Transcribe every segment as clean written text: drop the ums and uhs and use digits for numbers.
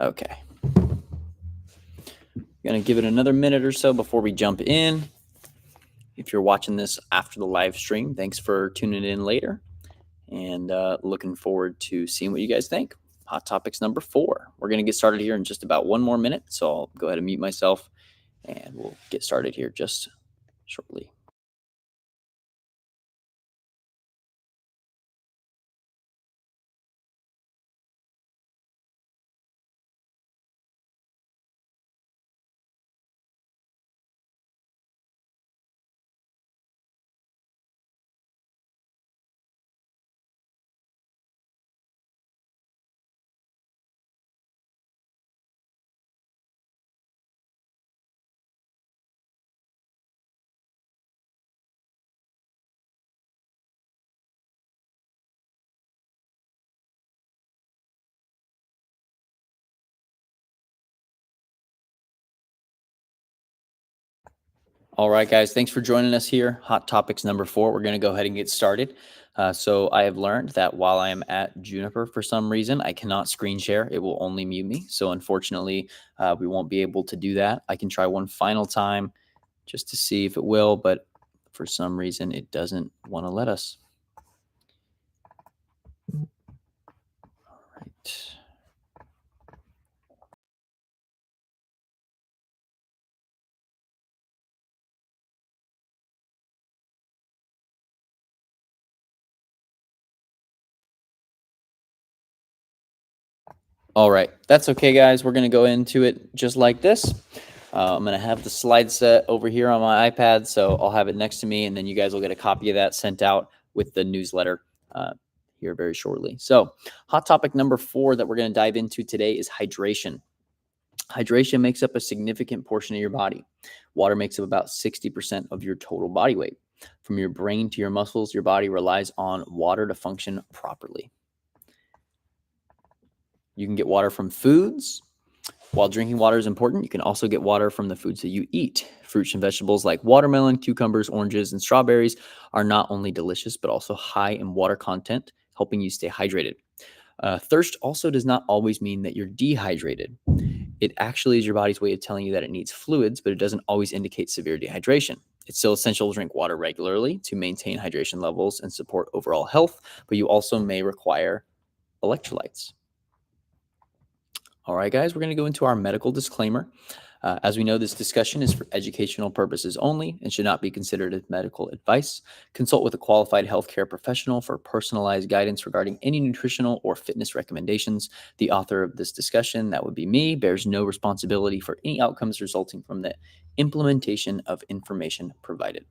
Okay. Going to give it another minute or so before we jump in. If you're watching this after the live stream, thanks for tuning in later and looking forward to seeing what you guys think. Hot Topics number 4. We're going to get started here in just about one more minute. So I'll go ahead and mute myself and we'll get started here just shortly. All right, guys, thanks for joining us here. Hot Topics number 4. We're going to go ahead and get started. So I have learned that while I am at Juniper for some reason, I cannot screen share. It will only mute me. So unfortunately, we won't be able to do that. I can try one final time just to see if it will, but for some reason, it doesn't want to let us. All right. All right, that's okay, guys. We're going to go into it just like this. I'm going to have the slide set over here on my iPad, so I'll have it next to me, and then you guys will get a copy of that sent out with the newsletter here very shortly. So hot topic number 4 that we're going to dive into today is hydration. Hydration makes up a significant portion of your body. Water makes up about 60% of your total body weight. From your brain to your muscles, your body relies on water to function properly. You can get water from foods. While drinking water is important, you can also get water from the foods that you eat. Fruits and vegetables like watermelon, cucumbers, oranges, and strawberries are not only delicious, but also high in water content, helping you stay hydrated. Thirst also does not always mean that you're dehydrated. It actually is your body's way of telling you that it needs fluids, but it doesn't always indicate severe dehydration. It's still essential to drink water regularly to maintain hydration levels and support overall health, but you also may require electrolytes. All right, guys, we're going to go into our medical disclaimer. As we know, this discussion is for educational purposes only and should not be considered as medical advice. Consult with a qualified healthcare professional for personalized guidance regarding any nutritional or fitness recommendations. The author of this discussion, that would be me, bears no responsibility for any outcomes resulting from the implementation of information provided.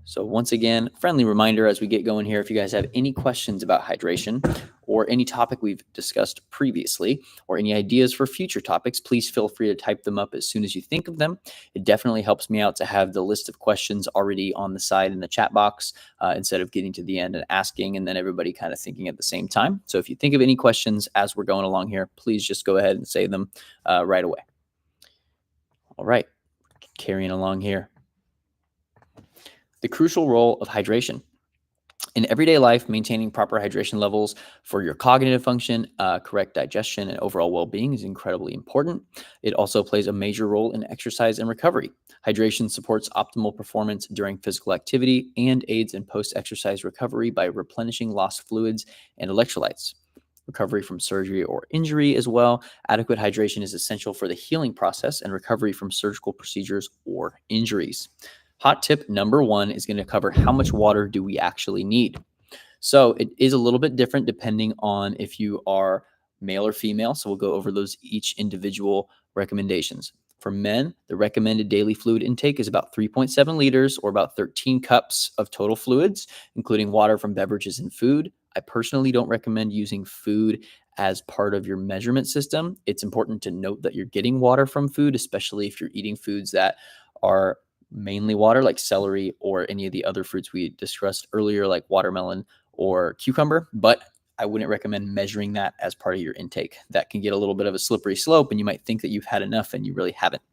So once again, friendly reminder as we get going here, if you guys have any questions about hydration or any topic we've discussed previously or any ideas for future topics, please feel free to type them up as soon as you think of them. It definitely helps me out to have the list of questions already on the side in the chat box instead of getting to the end and asking and then everybody kind of thinking at the same time. So if you think of any questions as we're going along here, please just go ahead and say them right away. All right, carrying along here. The crucial role of hydration. In everyday life, maintaining proper hydration levels for your cognitive function, correct digestion, and overall well-being is incredibly important. It also plays a major role in exercise and recovery. Hydration supports optimal performance during physical activity and aids in post-exercise recovery by replenishing lost fluids and electrolytes. Recovery from surgery or injury as well. Adequate hydration is essential for the healing process and recovery from surgical procedures or injuries. Hot tip number 1 is going to cover how much water do we actually need. So it is a little bit different depending on if you are male or female. So we'll go over those each individual recommendations. For men, the recommended daily fluid intake is about 3.7 liters or about 13 cups of total fluids, including water from beverages and food. I personally don't recommend using food as part of your measurement system. It's important to note that you're getting water from food, especially if you're eating foods that are mainly water, like celery or any of the other fruits we discussed earlier, like watermelon or cucumber. But I wouldn't recommend measuring that as part of your intake. That can get a little bit of a slippery slope, and you might think that you've had enough and you really haven't.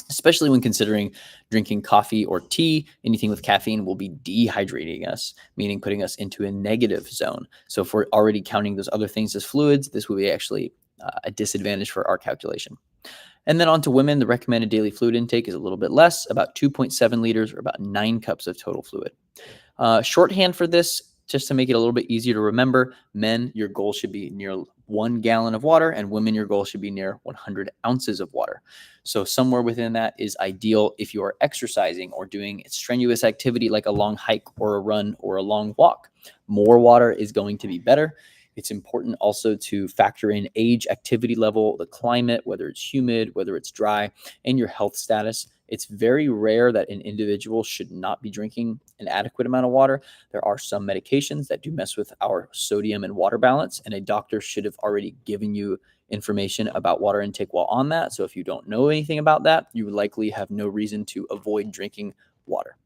Especially when considering drinking coffee or tea, anything with caffeine will be dehydrating us, meaning putting us into a negative zone. So if we're already counting those other things as fluids, this will be actually a disadvantage for our calculation. And then on to women, the recommended daily fluid intake is a little bit less, about 2.7 liters or about 9 cups of total fluid. Shorthand for this, just to make it a little bit easier to remember, men, your goal should be near 1 gallon of water, and women, your goal should be near 100 ounces of water. So somewhere within that is ideal if you are exercising or doing strenuous activity like a long hike or a run or a long walk. More water is going to be better. It's important also to factor in age, activity level, the climate, whether it's humid, whether it's dry, and your health status. It's very rare that an individual should not be drinking an adequate amount of water. There are some medications that do mess with our sodium and water balance, and a doctor should have already given you information about water intake while on that. So if you don't know anything about that, you likely have no reason to avoid drinking water.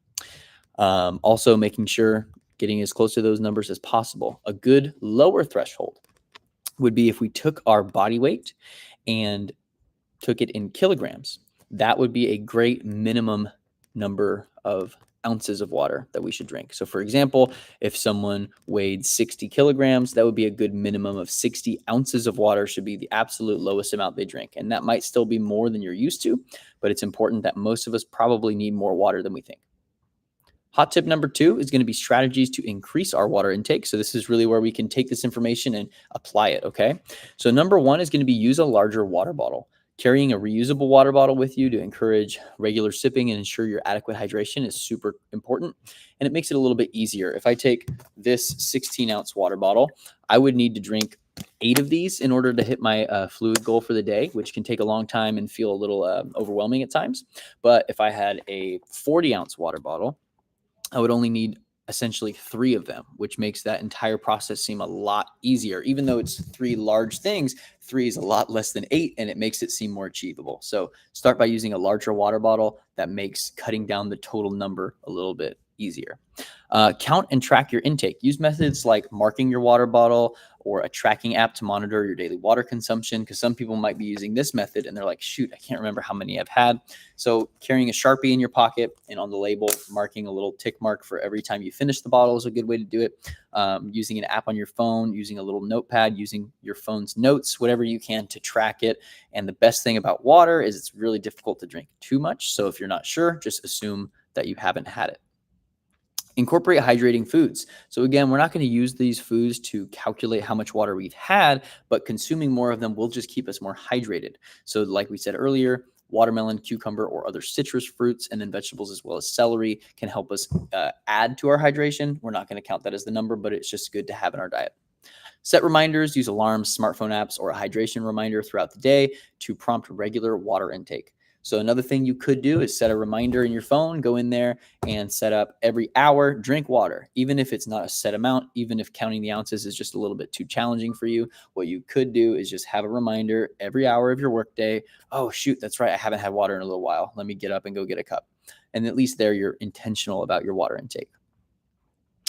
Also, making sure getting as close to those numbers as possible. A good lower threshold would be if we took our body weight and took it in kilograms. That would be a great minimum number of ounces of water that we should drink. So for example, if someone weighed 60 kilograms, that would be a good minimum of 60 ounces of water should be the absolute lowest amount they drink. And that might still be more than you're used to, but it's important that most of us probably need more water than we think. Hot tip number 2 is going to be strategies to increase our water intake. So this is really where we can take this information and apply it, okay? So number 1 is going to be use a larger water bottle. Carrying a reusable water bottle with you to encourage regular sipping and ensure your adequate hydration is super important. And it makes it a little bit easier. If I take this 16-ounce water bottle, I would need to drink 8 of these in order to hit my fluid goal for the day, which can take a long time and feel a little overwhelming at times. But if I had a 40-ounce water bottle, I would only need essentially 3 of them, which makes that entire process seem a lot easier. Even though it's 3 large things, 3 is a lot less than 8, and it makes it seem more achievable. So start by using a larger water bottle. That makes cutting down the total number a little bit easier. Count and track your intake. Use methods like marking your water bottle or a tracking app to monitor your daily water consumption, because some people might be using this method and they're like, shoot, I can't remember how many I've had. So carrying a Sharpie in your pocket and on the label, marking a little tick mark for every time you finish the bottle is a good way to do it. Using an app on your phone, using a little notepad, using your phone's notes, whatever you can to track it. And the best thing about water is it's really difficult to drink too much. So if you're not sure, just assume that you haven't had it. Incorporate hydrating foods. So again, we're not going to use these foods to calculate how much water we've had, but consuming more of them will just keep us more hydrated. So like we said earlier, watermelon, cucumber, or other citrus fruits, and then vegetables as well as celery can help us add to our hydration. We're not going to count that as the number, but it's just good to have in our diet. Set reminders, use alarms, smartphone apps, or a hydration reminder throughout the day to prompt regular water intake. So another thing you could do is set a reminder in your phone, go in there and set up every hour, drink water, even if it's not a set amount, even if counting the ounces is just a little bit too challenging for you. What you could do is just have a reminder every hour of your workday. Oh, shoot, that's right. I haven't had water in a little while. Let me get up and go get a cup. And at least there you're intentional about your water intake.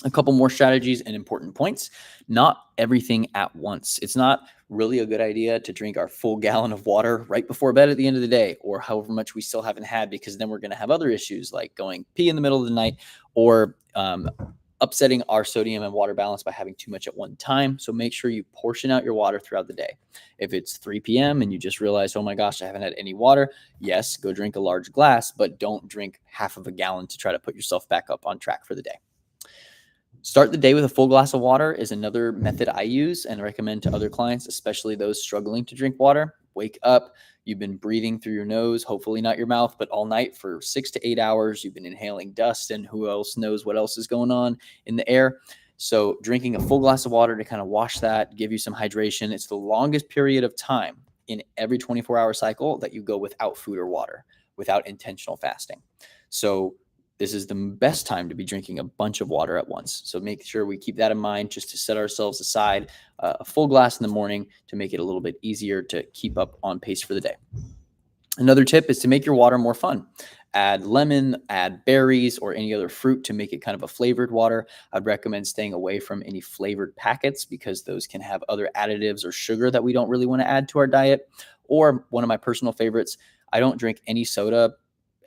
A couple more strategies and important points. Not everything at once. It's not really a good idea to drink our full gallon of water right before bed at the end of the day, or however much we still haven't had, because then we're going to have other issues like going pee in the middle of the night or upsetting our sodium and water balance by having too much at one time. So make sure you portion out your water throughout the day. If it's 3 p.m. and you just realize, oh my gosh, I haven't had any water, yes, go drink a large glass, but don't drink half of a gallon to try to put yourself back up on track for the day. Start the day with a full glass of water is another method I use and recommend to other clients, especially those struggling to drink water. Wake up. You've been breathing through your nose, hopefully not your mouth, but all night for 6 to 8 hours. You've been inhaling dust, and who else knows what else is going on in the air. So drinking a full glass of water to kind of wash that, give you some hydration. It's the longest period of time in every 24-hour cycle that you go without food or water, without intentional fasting. So this is the best time to be drinking a bunch of water at once. So make sure we keep that in mind, just to set ourselves aside a full glass in the morning to make it a little bit easier to keep up on pace for the day. Another tip is to make your water more fun. Add lemon, add berries, or any other fruit to make it kind of a flavored water. I'd recommend staying away from any flavored packets because those can have other additives or sugar that we don't really want to add to our diet. Or one of my personal favorites, I don't drink any soda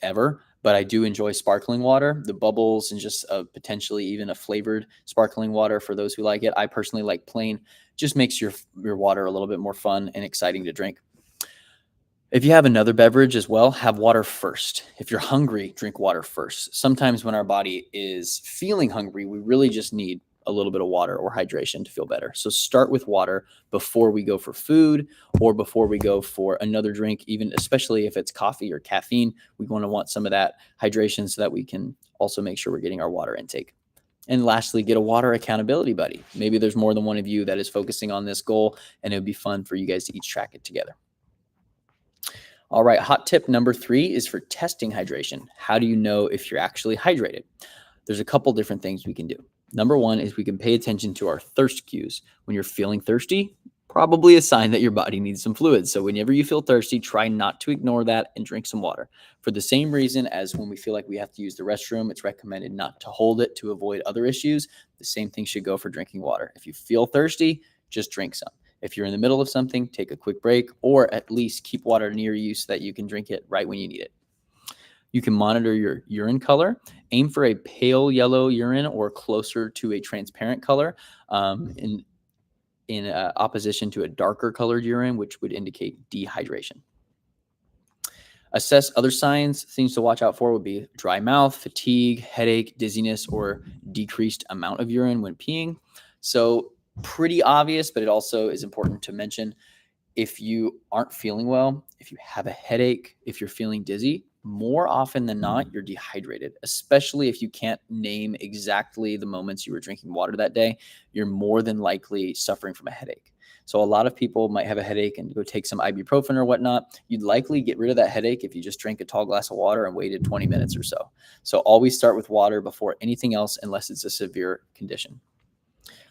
ever, but I do enjoy sparkling water, the bubbles, and just potentially even a flavored sparkling water for those who like it. I personally like plain Just makes your water a little bit more fun and exciting to drink. If you have another beverage as well, have water first. If you're hungry, drink water first. Sometimes when our body is feeling hungry, we really just need a little bit of water or hydration to feel better. So start with water before we go for food or before we go for another drink, even especially if it's coffee or caffeine. We want some of that hydration so that we can also make sure we're getting our water intake. And lastly, get a water accountability buddy. Maybe there's more than one of you that is focusing on this goal, and it would be fun for you guys to each track it together. All right, hot tip number 3 is for testing hydration. How do you know if you're actually hydrated? There's a couple different things we can do. Number 1 is we can pay attention to our thirst cues. When you're feeling thirsty, probably a sign that your body needs some fluids. So whenever you feel thirsty, try not to ignore that and drink some water. For the same reason as when we feel like we have to use the restroom, it's recommended not to hold it to avoid other issues. The same thing should go for drinking water. If you feel thirsty, just drink some. If you're in the middle of something, take a quick break, or at least keep water near you so that you can drink it right when you need it. You can monitor your urine color. Aim for a pale yellow urine or closer to a transparent color in opposition to a darker colored urine, which would indicate dehydration. Assess other signs. Things to watch out for would be dry mouth, fatigue, headache, dizziness, or decreased amount of urine when peeing. So pretty obvious, but it also is important to mention. If you aren't feeling well, if you have a headache, if you're feeling dizzy, more often than not, you're dehydrated, especially if you can't name exactly the moments you were drinking water that day. You're more than likely suffering from a headache. So a lot of people might have a headache and go take some ibuprofen or whatnot. You'd likely get rid of that headache if you just drank a tall glass of water and waited 20 minutes or so. So always start with water before anything else, unless it's a severe condition.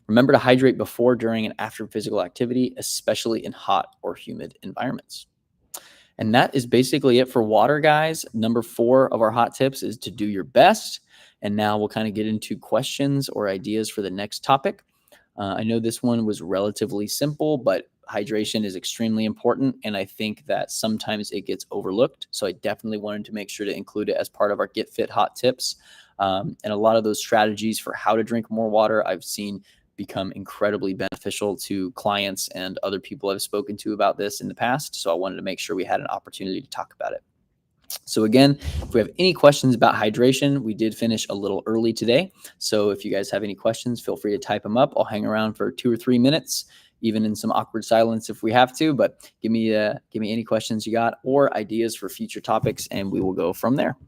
Remember to hydrate before, during, and after physical activity, especially in hot or humid environments. And that is basically it for water, guys. Number 4 of our hot tips is to do your best. And now we'll kind of get into questions or ideas for the next topic. I know this one was relatively simple, but hydration is extremely important. And I think that sometimes it gets overlooked. So I definitely wanted to make sure to include it as part of our Get Fit hot tips. And a lot of those strategies for how to drink more water, I've seen become incredibly beneficial to clients and other people I've spoken to about this in the past. So I wanted to make sure we had an opportunity to talk about it. So again, if we have any questions about hydration, we did finish a little early today. So if you guys have any questions, feel free to type them up. I'll hang around for 2 or 3 minutes, even in some awkward silence if we have to, but give me any questions you got or ideas for future topics, and we will go from there.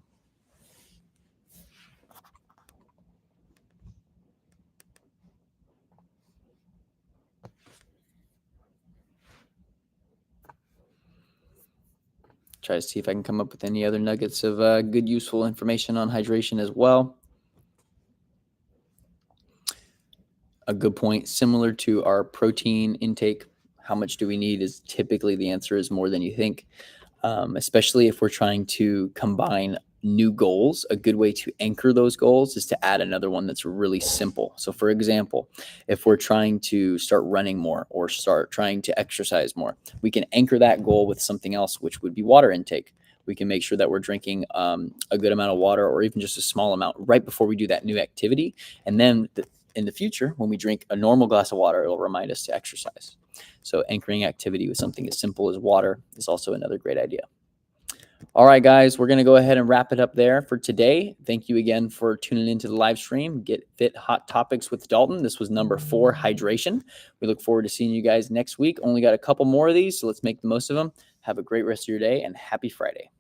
Try to see if I can come up with any other nuggets of good, useful information on hydration as well. A good point, similar to our protein intake, how much do we need is typically the answer is more than you think, especially if we're trying to combine new goals. A good way to anchor those goals is to add another one that's really simple. So for example, if we're trying to start running more or start trying to exercise more, we can anchor that goal with something else, which would be water intake. We can make sure that we're drinking a good amount of water or even just a small amount right before we do that new activity. And then in the future, when we drink a normal glass of water, it'll remind us to exercise. So anchoring activity with something as simple as water is also another great idea. All right, guys, we're going to go ahead and wrap it up there for today. Thank you again for tuning into the live stream, Get Fit Hot Topics with Dalton. This was number 4, hydration. We look forward to seeing you guys next week. Only got a couple more of these, so let's make the most of them. Have a great rest of your day and happy Friday.